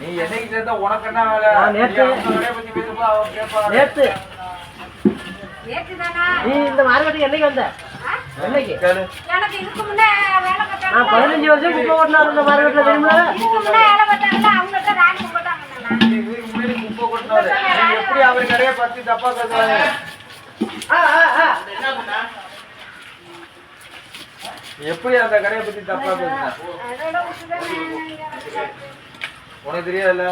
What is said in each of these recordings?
நீ என்னைக்கு சேர்ந்தா உனக்கு என்ன வேலை? நேத்து நீ இந்த மார்க்கெட்டுக்கு என்னைக்கு வந்த? என்னைக்கு? எனக்கு இதுக்கு முன்னே வேலை பார்த்தா நான் 15 வருஷம் குப்பை ஓட்டினாரு இந்த மார்க்கெட்ல தெரியுமா? இதுக்கு முன்னே வேலை பார்த்தாங்க அவங்ககிட்ட ராணி போட்டாங்க. குப்பை கொட்டினாரு எப்படி அவர் கடையை பத்தி தப்பா பேசுறாங்க? எப்படி அந்த கடையை பத்தி தப்பா பேசுற? உனக்கு தெரியாதுல்ல?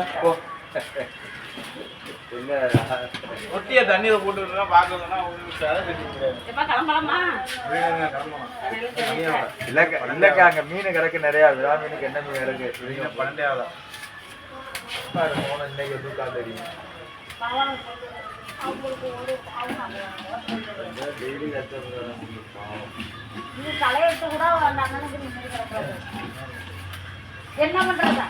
ஒட்டிய தண்ணியில போட்டு பாக்கணும்னா இல்லக்கா அங்க மீன் கிடக்கு நிறைய விழா மீனுக்கு என்ன மீன் கிடக்கு 12 இன்னைக்கு தூக்கா தெரியும் டெய்லி தலையெடுத்து கூட என்ன பண்றதா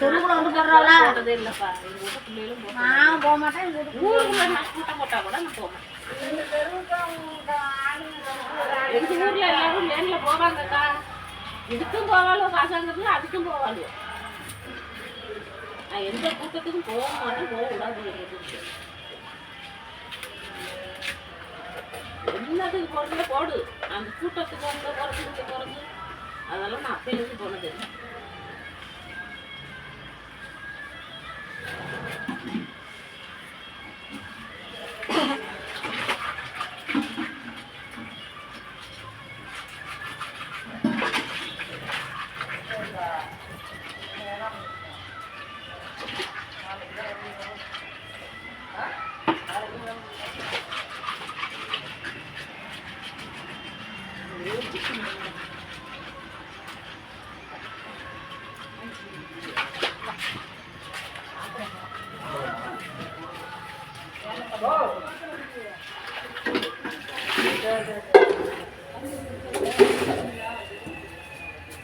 தெருவுல வந்து போடுறாள் நான் போக மாட்டேன். கூட்டம் போட்டா கூட நான் போக மாட்டேன். எங்க ஊர்ல எல்லாரும் லேன்ல போவாங்கக்கா. இதுக்கும் போவாலும் காசாங்கிறது அதுக்கும் போவாலும் நான் எந்த கூட்டத்துக்கும் போக மாட்டேன். போக கூடாது. எல்லாத்துக்கு போறதுல போடு. அந்த கூட்டத்துக்கு போறது அதெல்லாம் நான் அப்பையிலிருந்து போனது.